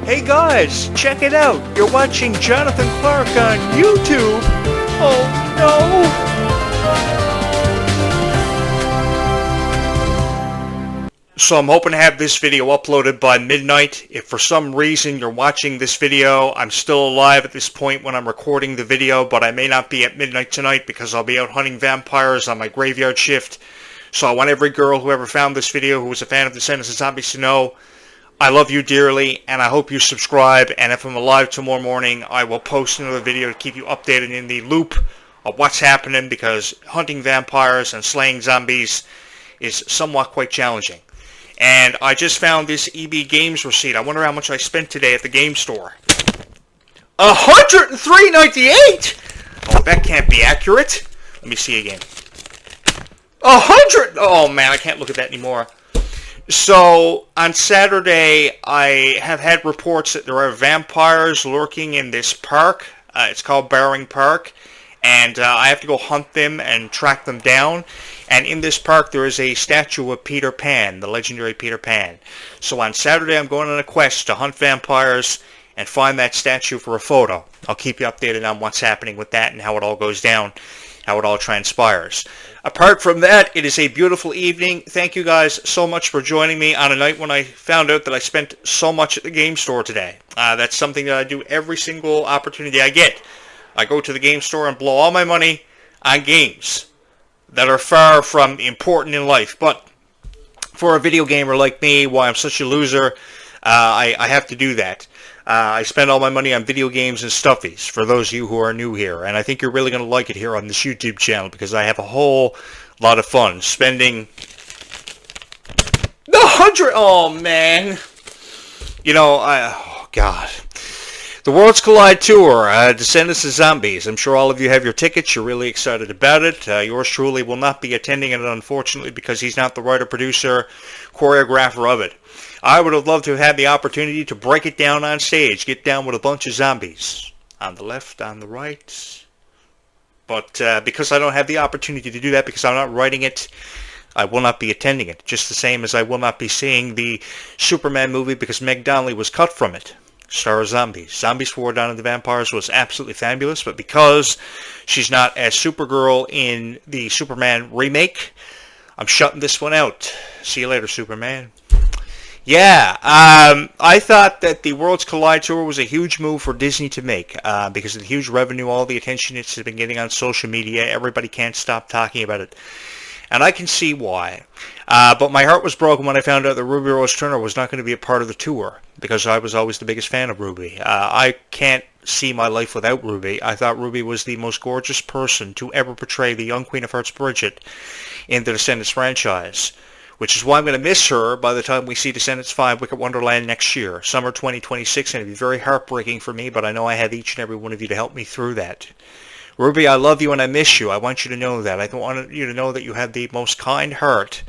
Hey guys, check it out. You're watching Jonathan Clarke on YouTube. Oh no. So I'm hoping to have this video uploaded by midnight. If for some reason you're watching this video, I'm still alive at this point when I'm recording the video, but I may not be at midnight tonight because I'll be out hunting vampires on my graveyard shift. So I want every girl who ever found this video who was a fan of Descendants and Zombies to know I love you dearly, and I hope you subscribe, and if I'm alive tomorrow morning, I will post another video to keep you updated in the loop of what's happening, because hunting vampires and slaying zombies is somewhat quite challenging. And I just found this EB Games receipt. I wonder how much I spent today at the game store. $103.98! Oh, that can't be accurate. Let me see again. 100! Oh man, I can't look at that anymore. So, on Saturday, I have had reports that there are vampires lurking in this park. It's called Barring Park. And I have to go hunt them and track them down. And in this park, there is a statue of Peter Pan, the legendary Peter Pan. So on Saturday, I'm going on a quest to hunt vampires and find that statue for a photo. I'll keep you updated on what's happening with that and how it all goes down, how it all transpires. Apart from that, it is a beautiful evening. Thank you guys so much for joining me on a night when I found out that I spent so much at the game store today. That's something that I do every single opportunity I get. I go to the game store and blow all my money on games that are far from important in life. But for a video gamer like me, why I'm such a loser, I have to do that. I spend all my money on video games and stuffies, for those of you who are new here. And I think you're really going to like it here on this YouTube channel, because I have a whole lot of fun spending the 100... Oh, man. You know, oh, God. The Worlds Collide Tour, Descendants and Zombies. I'm sure all of you have your tickets. You're really excited about it. Yours truly will not be attending it, unfortunately, because he's not the writer, producer, choreographer of it. I would have loved to have had the opportunity to break it down on stage, get down with a bunch of zombies. On the left, on the right. But because I don't have the opportunity to do that, because I'm not writing it, I will not be attending it. Just the same as I will not be seeing the Superman movie because Meg Donnelly was cut from it. Star of Zombies. Zombies for War Down of the Vampires was absolutely fabulous, but because she's not as Supergirl in the Superman remake, I'm shutting this one out. See you later, Superman. Yeah, I thought that the Worlds Collide Tour was a huge move for Disney to make because of the huge revenue, all the attention it's been getting on social media. Everybody can't stop talking about it. And I can see why. But my heart was broken when I found out that Ruby Rose Turner was not going to be a part of the tour, because I was always the biggest fan of Ruby. I can't see my life without Ruby. I thought Ruby was the most gorgeous person to ever portray the young Queen of Hearts Bridget in the Descendants franchise, which is why I'm going to miss her by the time we see Descendants 5 Wicked Wonderland next year. Summer 2026 is going to be very heartbreaking for me, but I know I have each and every one of you to help me through that. Ruby, I love you and I miss you. I want you to know that. I want you to know that you have the most kind heart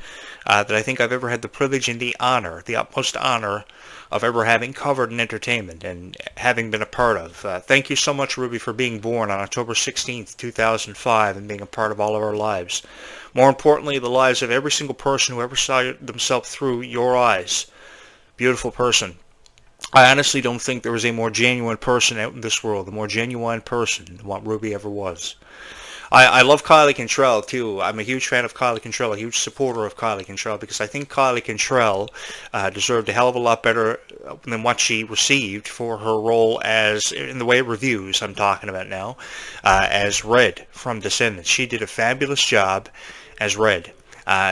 that I think I've ever had the privilege and the honor, the utmost honor of ever having covered in entertainment and having been a part of. Thank you so much, Ruby, for being born on October 16th, 2005 and being a part of all of our lives. More importantly, the lives of every single person who ever saw themselves through your eyes. Beautiful person. I honestly don't think there was a more genuine person out in this world, a more genuine person than what Ruby ever was. I love Kylie Cantrell, too. I'm a huge fan of Kylie Cantrell, a huge supporter of Kylie Cantrell, because I think Kylie Cantrell deserved a hell of a lot better than what she received for her role as, in the way of reviews I'm talking about now, as Red from Descendants. She did a fabulous job as Red.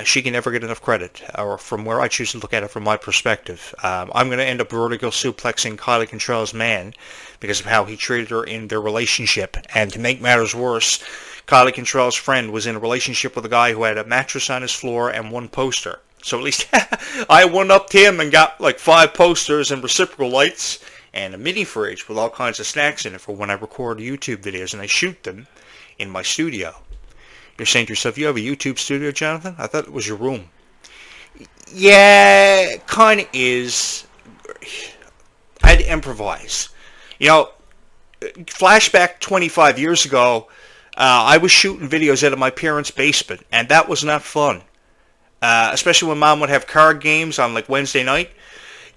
She can never get enough credit, or from where I choose to look at it from my perspective. I'm going to end up vertical suplexing Kylie Cantrell's man because of how he treated her in their relationship. And to make matters worse, Kylie Cantrell's friend was in a relationship with a guy who had a mattress on his floor and one poster. So at least I one-upped him and got like 5 posters and reciprocal lights and a mini fridge with all kinds of snacks in it for when I record YouTube videos and I shoot them in my studio. You're saying to yourself, you have a YouTube studio, Jonathan? I thought it was your room. Yeah, kind of is. I had to improvise. You know, flashback 25 years ago, I was shooting videos out of my parents' basement, and that was not fun. Especially when Mom would have card games on like Wednesday night.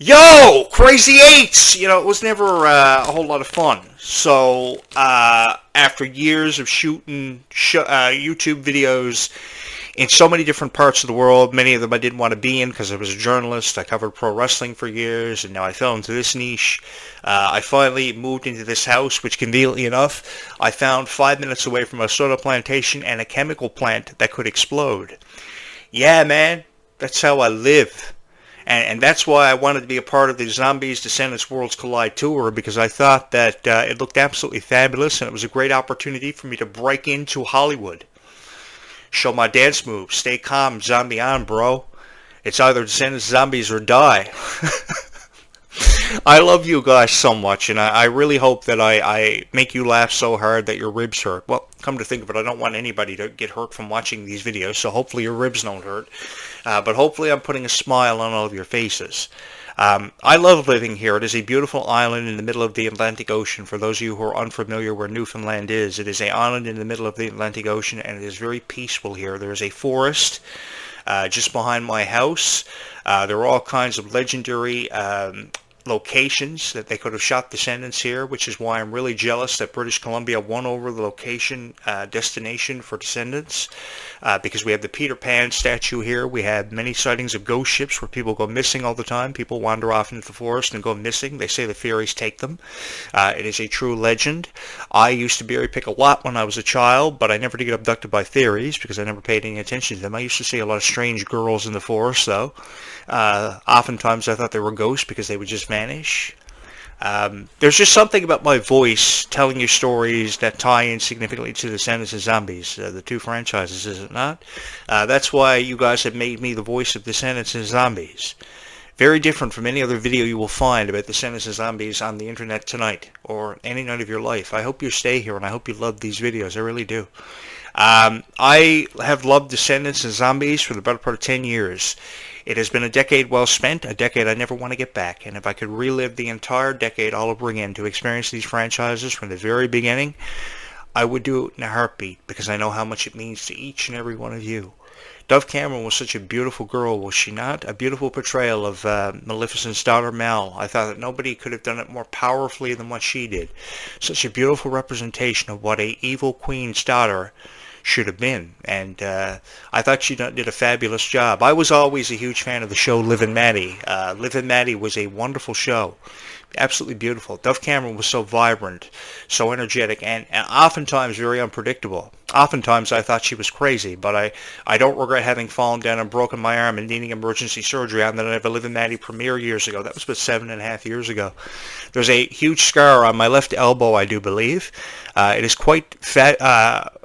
Yo, Crazy Eights! You know, it was never a whole lot of fun. So, after years of shooting YouTube videos in so many different parts of the world, many of them I didn't want to be in because I was a journalist. I covered pro wrestling for years, and now I fell into this niche. I finally moved into this house, which conveniently enough, I found 5 minutes away from a soda plantation and a chemical plant that could explode. Yeah, man, that's how I live. And that's why I wanted to be a part of the Zombies Descendants Worlds Collide tour, because I thought that it looked absolutely fabulous, and it was a great opportunity for me to break into Hollywood. Show my dance moves. Stay calm, zombie on, bro. It's either Descendants Zombies or die. I love you guys so much, and I really hope that I make you laugh so hard that your ribs hurt. Well, come to think of it, I don't want anybody to get hurt from watching these videos, so hopefully your ribs don't hurt. But hopefully I'm putting a smile on all of your faces. I love living here. It is a beautiful island in the middle of the Atlantic Ocean. For those of you who are unfamiliar where Newfoundland is, it is an island in the middle of the Atlantic Ocean, and it is very peaceful here. There is a forest just behind my house. There are all kinds of legendary locations that they could have shot Descendants here, which is why I'm really jealous that British Columbia won over the location destination for Descendants, because we have the Peter Pan statue here. We have many sightings of ghost ships where people go missing all the time. People wander off into the forest and go missing. They say the fairies take them. It is a true legend. I used to berry pick a lot when I was a child, but I never did get abducted by fairies because I never paid any attention to them. I used to see a lot of strange girls in the forest, though. Oftentimes I thought they were ghosts because they would just vanish. There's just something about my voice telling you stories that tie in significantly to Descendants and Zombies, the two franchises, is it not? That's why you guys have made me the voice of Descendants and Zombies. Very different from any other video you will find about Descendants and Zombies on the internet tonight, or any night of your life. I hope you stay here, and I hope you love these videos. I really do. I have loved Descendants and Zombies for the better part of 10 years. It has been a decade well spent, a decade I never want to get back, and if I could relive the entire decade all over again to experience these franchises from the very beginning, I would do it in a heartbeat, because I know how much it means to each and every one of you. Dove Cameron was such a beautiful girl, was she not? A beautiful portrayal of Maleficent's daughter Mel. I thought that nobody could have done it more powerfully than what she did. Such a beautiful representation of what a evil queen's daughter should have been, and I thought she did a fabulous job. I was always a huge fan of the show Liv and Maddie. Liv and Maddie was a wonderful show, absolutely beautiful. Dove Cameron was so vibrant, so energetic, and oftentimes very unpredictable. Oftentimes I thought she was crazy, but I don't regret having fallen down and broken my arm and needing emergency surgery on the night of a Liv and Maddie premiere years ago. That was about 7.5 years ago. There's a huge scar on my left elbow, I do believe. It is quite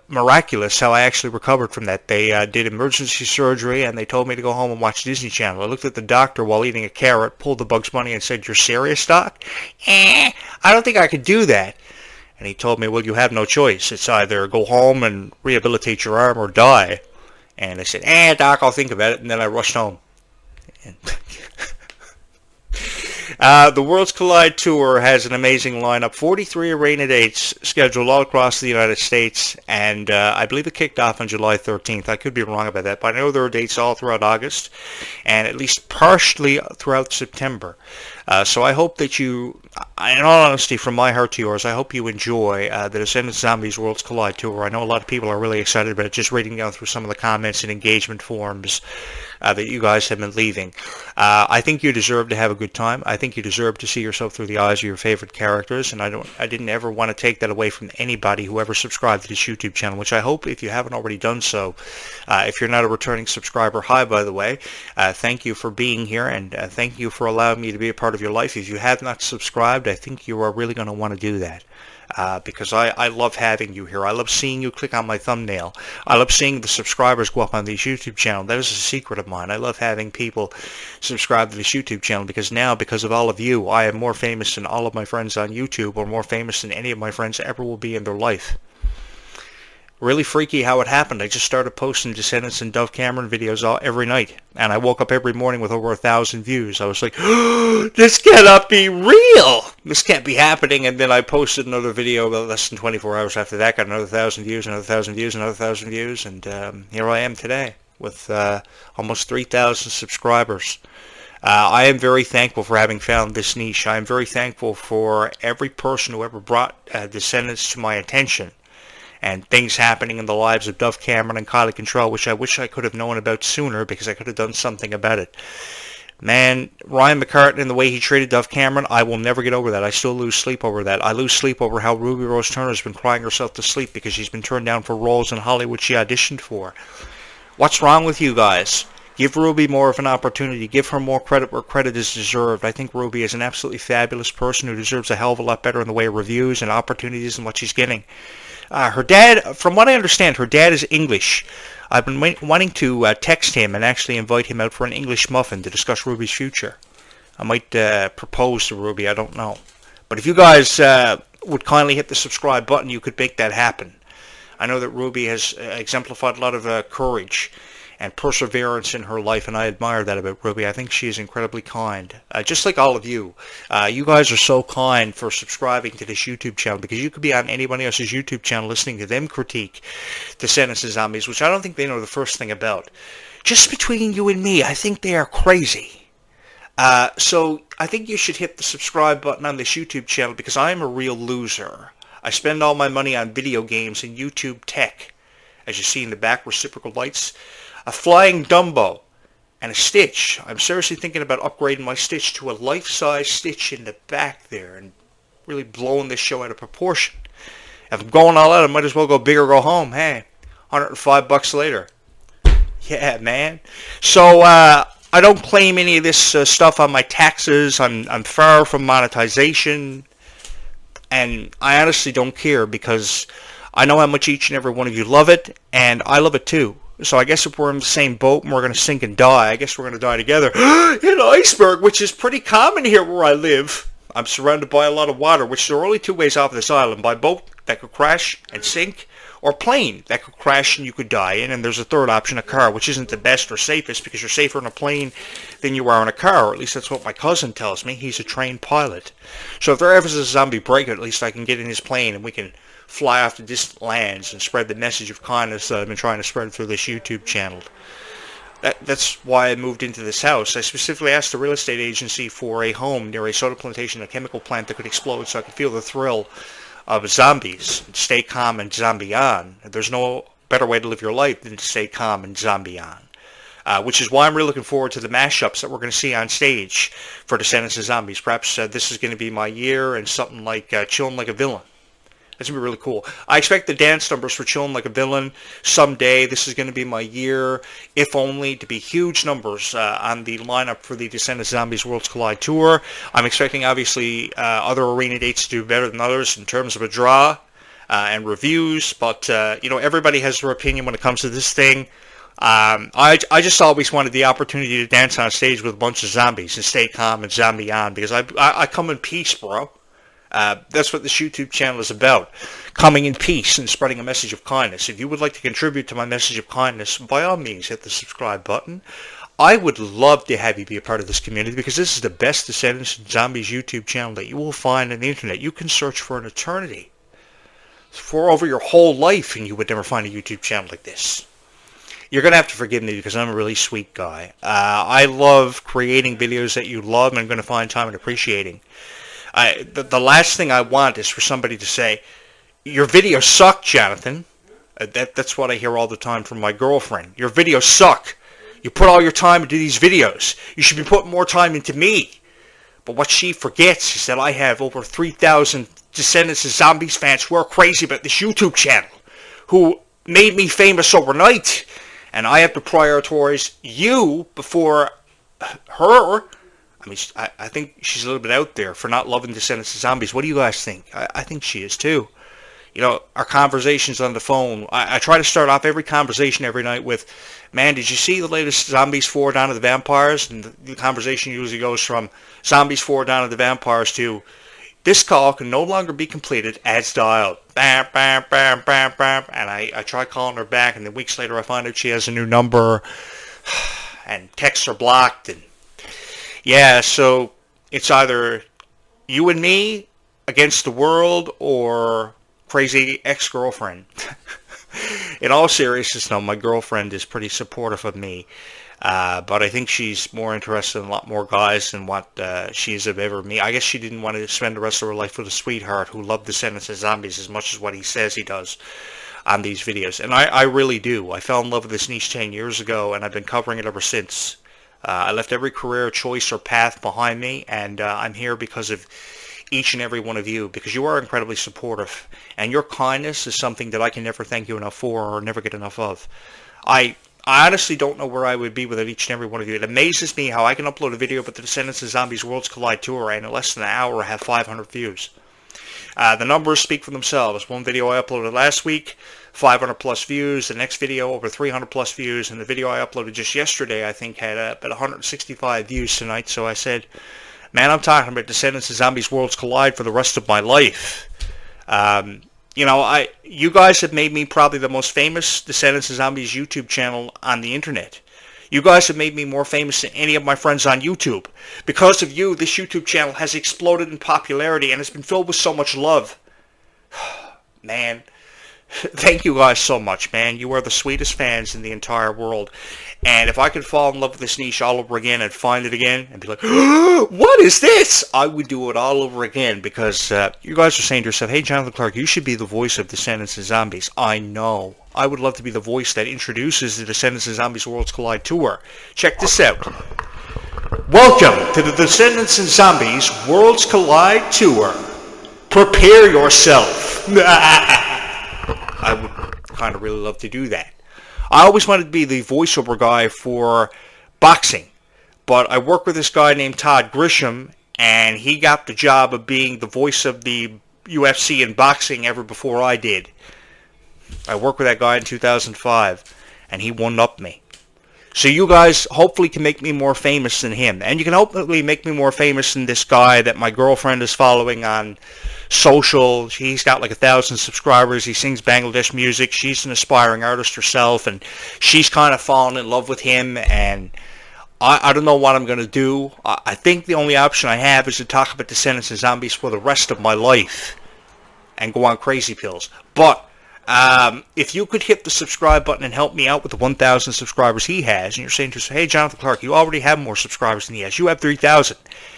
miraculous how I actually recovered from that. They did emergency surgery, and they told me to go home and watch Disney Channel. I looked at the doctor while eating a carrot, pulled the Bugs Bunny, and said, "You're serious, Doc?" I don't think I could do that. And he told me, "Well, you have no choice. It's either go home and rehabilitate your arm or die." And I said, Doc, I'll think about it. And then I rushed home. The Worlds Collide Tour has an amazing lineup. 43 arena dates scheduled all across the United States, and I believe it kicked off on July 13th. I could be wrong about that, but I know there are dates all throughout August, and at least partially throughout September. So I hope that you, in all honesty, from my heart to yours, I hope you enjoy the Descendants Zombies Worlds Collide Tour. I know a lot of people are really excited about it, just reading down through some of the comments and engagement forums that you guys have been leaving. I think you deserve to have a good time. I think you deserve to see yourself through the eyes of your favorite characters, and I didn't ever want to take that away from anybody who ever subscribed to this YouTube channel, which I hope, if you haven't already done so, if you're not a returning subscriber, hi, by the way, thank you for being here, and thank you for allowing me to be a part of your life. If you have not subscribed, I think you are really going to want to do that. Because I love having you here. I love seeing you click on my thumbnail. I love seeing the subscribers go up on this YouTube channel. That is a secret of mine. I love having people subscribe to this YouTube channel because now, because of all of you, I am more famous than all of my friends on YouTube, or more famous than any of my friends ever will be in their life. Really freaky how it happened. I just started posting Descendants and Dove Cameron videos every night, and I woke up every morning with over 1,000 views. I was like, oh, this cannot be real. This can't be happening. And then I posted another video about less than 24 hours after that, got another 1,000 views, another 1,000 views, another 1,000 views, and here I am today with almost 3,000 subscribers. I am very thankful for having found this niche. I am very thankful for every person who ever brought Descendants to my attention, and things happening in the lives of Dove Cameron and Kylie Control, which I wish I could have known about sooner because I could have done something about it. Man, Ryan McCartan and the way he treated Dove Cameron, I will never get over that. I still lose sleep over that. I lose sleep over how Ruby Rose Turner's been crying herself to sleep because she's been turned down for roles in Hollywood she auditioned for. What's wrong with you guys? Give Ruby more of an opportunity. Give her more credit where credit is deserved. I think Ruby is an absolutely fabulous person who deserves a hell of a lot better in the way of reviews and opportunities than what she's getting. Her dad, from what I understand, her dad is English. I've been wanting to text him and actually invite him out for an English muffin to discuss Ruby's future. I might propose to Ruby, I don't know. But if you guys would kindly hit the subscribe button, you could make that happen. I know that Ruby has exemplified a lot of courage and perseverance in her life, and I admire that about Ruby. I think she is incredibly kind, just like all of you. You guys are so kind for subscribing to this YouTube channel, because you could be on anybody else's YouTube channel listening to them critique Descendants and Zombies, which I don't think they know the first thing about. Just between you and me, I think they are crazy. So I think you should hit the subscribe button on this YouTube channel, because I am a real loser. I spend all my money on video games and YouTube tech. As you see in the back, reciprocal lights, a flying Dumbo, and a Stitch. I'm seriously thinking about upgrading my Stitch to a life-size Stitch in the back there and really blowing this show out of proportion. If I'm going all out, I might as well go big or go home. Hey, $105 later. Yeah, man. So I don't claim any of this stuff on my taxes. I'm far from monetization, and I honestly don't care, because I know how much each and every one of you love it, and I love it too. So I guess if we're in the same boat and we're going to sink and die, I guess we're going to die together. In iceberg, which is pretty common here where I live. I'm surrounded by a lot of water, which there are only two ways off this island. By boat, that could crash and sink, or plane, that could crash and you could die in. And there's a third option, a car, which isn't the best or safest, because you're safer in a plane than you are in a car. Or at least that's what my cousin tells me. He's a trained pilot. So if there ever is a zombie breakout, at least I can get in his plane and we can fly off to distant lands and spread the message of kindness that I've been trying to spread through this YouTube channel. That's why I moved into this house. I specifically asked the real estate agency for a home near a soda plantation, a chemical plant that could explode, so I could feel the thrill of zombies and stay calm and zombie on. There's no better way to live your life than to stay calm and zombie on. Which is why I'm really looking forward to the mashups that we're going to see on stage for Descendants and Zombies. Perhaps this is going to be my year, and something like Chillin' Like a Villain. That's going to be really cool. I expect the dance numbers for Chillin' Like a Villain someday. This is going to be my year, if only, to be huge numbers on the lineup for the Descendants Zombies Worlds Collide Tour. I'm expecting, obviously, other arena dates to do better than others in terms of a draw and reviews. But, everybody has their opinion when it comes to this thing. I just always wanted the opportunity to dance on stage with a bunch of zombies and stay calm and zombie on, because I come in peace, bro. That's what this YouTube channel is about, coming in peace and spreading a message of kindness. If you would like to contribute to my message of kindness, by all means, hit the subscribe button. I would love to have you be a part of this community, because this is the best Descendants and Zombies YouTube channel that you will find on the internet. You can search for an eternity, for over your whole life, and you would never find a YouTube channel like this. You're going to have to forgive me, because I'm a really sweet guy. I love creating videos that you love, and I'm going to find time and appreciating. The last thing I want is for somebody to say, your videos suck, Jonathan. That's what I hear all the time from my girlfriend. Your videos suck. You put all your time into these videos. You should be putting more time into me. But what she forgets is that I have over 3,000 Descendants and Zombies fans who are crazy about this YouTube channel, who made me famous overnight. And I have to prioritize you before her. I mean, I think she's a little bit out there for not loving Descendants and Zombies. What do you guys think? I think she is too. Our conversations on the phone, I try to start off every conversation every night with, man, did you see the latest Zombies 4 Dawn of the Vampires? And the conversation usually goes from Zombies 4 Dawn of the Vampires to, this call can no longer be completed as dialed. Bam, bam, bam, bam, bam. And I try calling her back, and then weeks later I find out she has a new number, and texts are blocked, and yeah, so it's either you and me against the world, or crazy ex-girlfriend. In all seriousness, no, my girlfriend is pretty supportive of me. But I think she's more interested in a lot more guys than what she's ever me. I guess she didn't want to spend the rest of her life with a sweetheart who loved Descendants and Zombies as much as what he says he does on these videos. And I really do. I fell in love with this niche 10 years ago, and I've been covering it ever since. I left every career choice or path behind me, and I'm here because of each and every one of you, because you are incredibly supportive, and your kindness is something that I can never thank you enough for or never get enough of. I honestly don't know where I would be without each and every one of you. It amazes me how I can upload a video about the Descendants and Zombies Worlds Collide Tour and in less than an hour have 500 views. The numbers speak for themselves. One video I uploaded last week, 500 plus views. The next video, over 300 plus views. And the video I uploaded just yesterday, I think, had about 165 views tonight. So I said, man, I'm talking about Descendants and Zombies Worlds Collide for the rest of my life. You guys have made me probably the most famous Descendants and Zombies YouTube channel on the internet. You guys have made me more famous than any of my friends on YouTube. Because of you, this YouTube channel has exploded in popularity and it's been filled with so much love. Man, thank you guys so much, man. You are the sweetest fans in the entire world. And if I could fall in love with this niche all over again and find it again and be like, what is this? I would do it all over again because you guys are saying to yourself, hey, Jonathan Clarke, you should be the voice of Descendants and Zombies. I know. I would love to be the voice that introduces the Descendants and Zombies Worlds Collide Tour. Check this out. Welcome to the Descendants and Zombies Worlds Collide Tour. Prepare yourself. I would kind of really love to do that. I always wanted to be the voiceover guy for boxing, but I work with this guy named Todd Grisham, and he got the job of being the voice of the UFC and boxing ever before I did. I worked with that guy in 2005, and he one-upped me. So you guys hopefully can make me more famous than him, and you can hopefully make me more famous than this guy that my girlfriend is following on social. He's got like 1,000 subscribers. He sings Bangladesh music. She's an aspiring artist herself, and she's kind of fallen in love with him, and I don't know what I'm going to do. I think the only option I have is to talk about Descendants and Zombies for the rest of my life and go on crazy pills. But if you could hit the subscribe button and help me out with the 1,000 subscribers he has, and you're saying to us, hey, Jonathan Clarke, you already have more subscribers than he has. You have 3,000.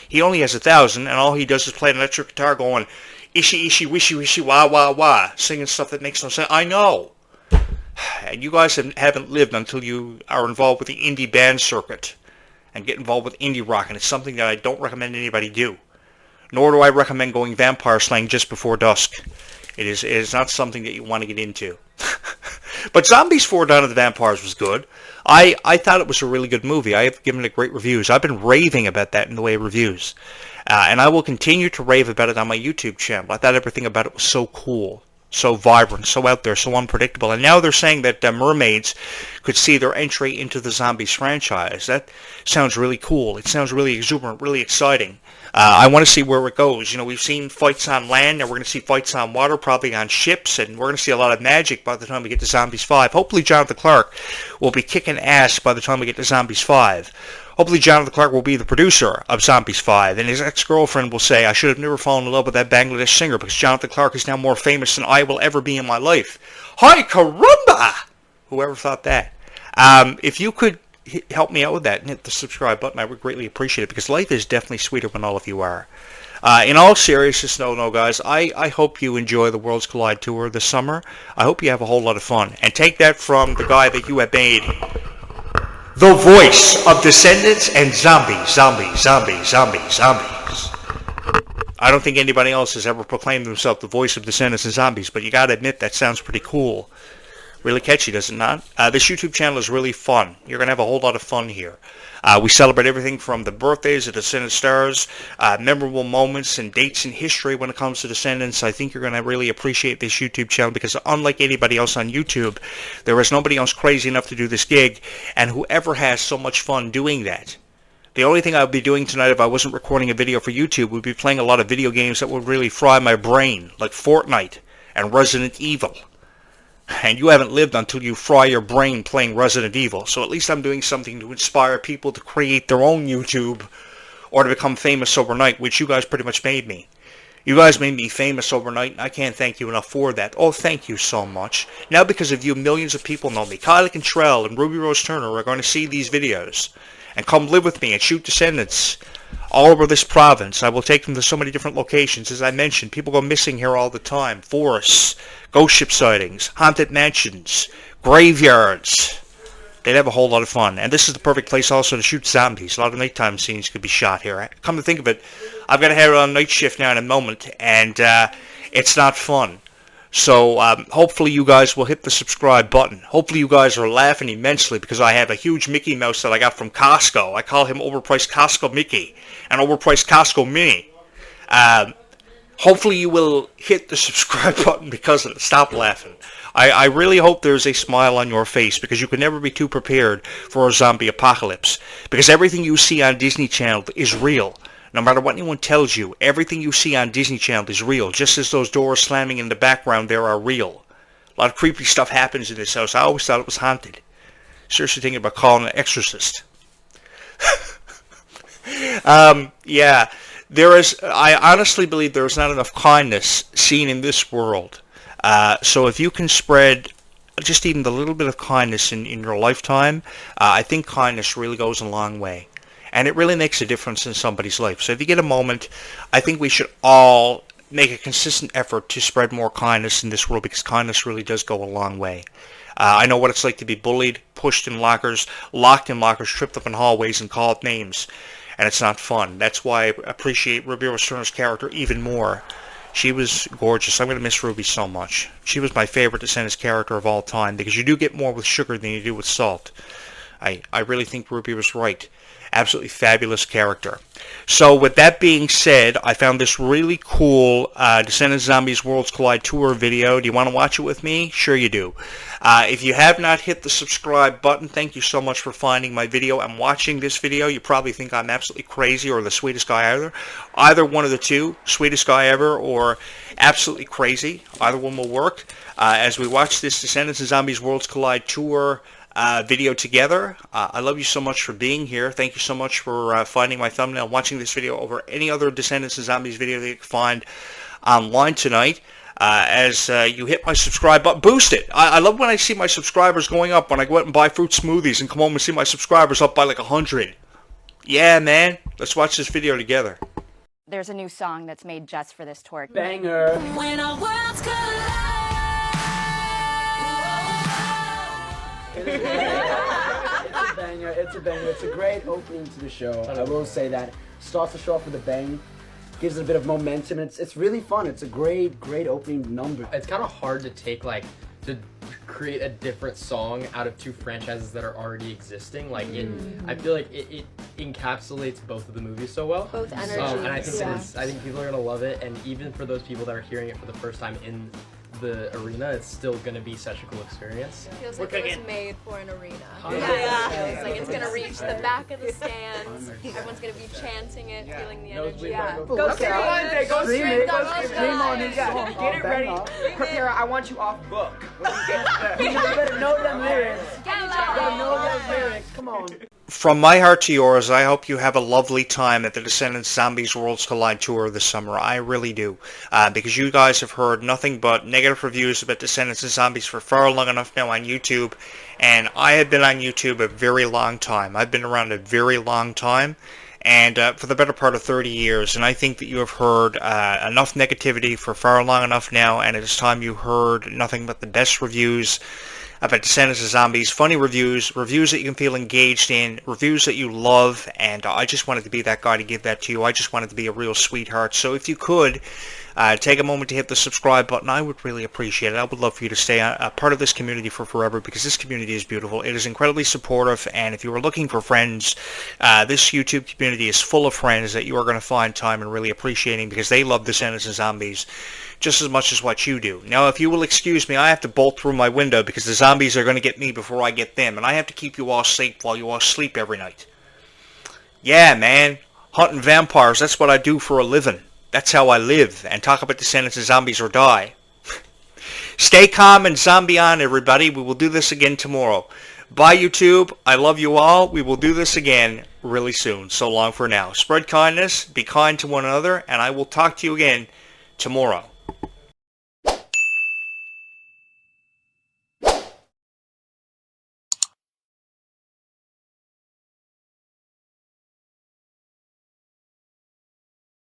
He only has 1,000, and all he does is play an electric guitar going, ishi, ishi, wishy, wishy, wah, wah, wah, singing stuff that makes no sense. I know. And you guys haven't lived until you are involved with the indie band circuit and get involved with indie rock, and it's something that I don't recommend anybody do. Nor do I recommend going vampire slaying just before dusk. It is not something that you want to get into. But Zombies 4 Dawn of the Vampires was good. I thought it was a really good movie. I have given it great reviews. I've been raving about that in the way of reviews. And I will continue to rave about it on my YouTube channel. I thought everything about it was so cool, so vibrant, so out there, so unpredictable. And now they're saying that mermaids could see their entry into the Zombies franchise. That sounds really cool. It sounds really exuberant, really exciting. I want to see where it goes. You know, we've seen fights on land, and we're going to see fights on water, probably on ships, and we're going to see a lot of magic by the time we get to Zombies 5. Hopefully Jonathan Clarke will be kicking ass by the time we get to Zombies 5. Hopefully Jonathan Clarke will be the producer of Zombies 5, and his ex-girlfriend will say, I should have never fallen in love with that Bangladesh singer because Jonathan Clarke is now more famous than I will ever be in my life. Hi, caramba! Whoever thought that? If you could help me out with that and hit the subscribe button, I would greatly appreciate it, because life is definitely sweeter when all of you are. In all seriousness, no, guys, I hope you enjoy the Worlds Collide Tour this summer. I hope you have a whole lot of fun. And take that from the guy that you have made the voice of Descendants and Zombies. I don't think anybody else has ever proclaimed themselves the voice of Descendants and Zombies, but you gotta admit that sounds pretty cool. Really catchy, does it not? This YouTube channel is really fun. You're going to have a whole lot of fun here. We celebrate everything from the birthdays of Descendant stars, memorable moments and dates in history when it comes to Descendants. I think you're going to really appreciate this YouTube channel because unlike anybody else on YouTube, there is nobody else crazy enough to do this gig, and whoever has so much fun doing that. The only thing I would be doing tonight if I wasn't recording a video for YouTube would be playing a lot of video games that would really fry my brain, like Fortnite and Resident Evil. And you haven't lived until you fry your brain playing Resident Evil. So at least I'm doing something to inspire people to create their own YouTube or to become famous overnight, which you guys pretty much made me. You guys made me famous overnight, and I can't thank you enough for that. Oh, thank you so much. Now, because of you, millions of people know me. Kylie Cantrell and Ruby Rose Turner are going to see these videos and come live with me and shoot Descendants all over this province. I will take them to so many different locations. As I mentioned, people go missing here all the time. Forests, ghost ship sightings, haunted mansions, graveyards. They'd have a whole lot of fun. And this is the perfect place also to shoot zombies. A lot of nighttime scenes could be shot here. Come to think of it, I've got to head on night shift now in a moment, and it's not fun. So hopefully you guys will hit the subscribe button. Hopefully you guys are laughing immensely because I have a huge Mickey Mouse that I got from Costco. I call him overpriced Costco Mickey and overpriced Costco Minnie. Hopefully you will hit the subscribe button because of it. Stop laughing. I really hope there's a smile on your face because you can never be too prepared for a zombie apocalypse. Because everything you see on Disney Channel is real. No matter what anyone tells you, everything you see on Disney Channel is real. Just as those doors slamming in the background there are real. A lot of creepy stuff happens in this house. I always thought it was haunted. Seriously thinking about calling an exorcist. Yeah. I honestly believe there is not enough kindness seen in this world. So if you can spread just even the little bit of kindness in your lifetime, I think kindness really goes a long way. And it really makes a difference in somebody's life. So if you get a moment, I think we should all make a consistent effort to spread more kindness in this world because kindness really does go a long way. I know what it's like to be bullied, pushed in lockers, locked in lockers, tripped up in hallways, and called names. And it's not fun. That's why I appreciate Ruby Rose Turner's character even more. She was gorgeous. I'm going to miss Ruby so much. She was my favorite Descendants character of all time because you do get more with sugar than you do with salt. I really think Ruby was right. Absolutely fabulous character. So with that being said, I found this really cool Descendants Zombies Worlds Collide Tour video. Do you want to watch it with me? Sure you do. If you have not hit the subscribe button, thank you so much for finding my video and watching this video. You probably think I'm absolutely crazy or the sweetest guy ever. Either one of the two, sweetest guy ever or absolutely crazy. Either one will work. As we watch this Descendants and Zombies Worlds Collide Tour video together. I love you so much for being here. Thank you so much for finding my thumbnail, watching this video over any other Descendants and Zombies video that you can find online tonight. As you hit my subscribe button, boost it. I love when I see my subscribers going up when I go out and buy fruit smoothies and come home and see my subscribers up by like 100. Yeah, man. Let's watch this video together. There's a new song that's made just for this tour. Banger. When our worlds collide. It's a banger. It's a banger. It's a great opening to the show. I will say that. Starts the show off with a bang. Gives it a bit of momentum. It's really fun. It's a great opening number. It's kind of hard to take to create a different song out of two franchises that are already existing. I feel like it encapsulates both of the movies so well. Both energies. And I think I think people are gonna love it. And even for those people that are hearing it for the first time in the arena, it's still gonna be such a cool experience. It feels like it was made for an arena. Yeah. It feels like it's gonna reach the back of the stands. Everyone's gonna be chanting it, feeling the energy. Yeah. Go stream it. Go stream it. Stream on it. Get it ready. Prepare. I want you off book when you get there. You better know them lyrics. You better know those lyrics. Come on. From my heart to yours, I hope you have a lovely time at the Descendants Zombies Worlds Collide Tour this summer. I really do. Because you guys have heard nothing but negative reviews about Descendants and Zombies for far long enough now on YouTube. And I have been on YouTube a very long time. I've been around a very long time. And for the better part of 30 years. And I think that you have heard enough negativity for far long enough now. And it is time you heard nothing but the best reviews about Descendants of Zombies, funny reviews, reviews that you can feel engaged in, reviews that you love, and I just wanted to be that guy to give that to you. I just wanted to be a real sweetheart. So if you could, take a moment to hit the subscribe button, I would really appreciate it. I would love for you to stay a part of this community for forever because this community is beautiful. It is incredibly supportive, and if you are looking for friends, this YouTube community is full of friends that you are going to find time and really appreciating because they love Descendants of Zombies just as much as what you do. Now, if you will excuse me, I have to bolt through my window because the zombies are going to get me before I get them, and I have to keep you all safe while you all sleep every night. Yeah, man. Hunting vampires, that's what I do for a living. That's how I live, and talk about Descendants of Zombies or die. Stay calm and zombie on, everybody. We will do this again tomorrow. Bye, YouTube. I love you all. We will do this again really soon. So long for now. Spread kindness, be kind to one another, and I will talk to you again tomorrow.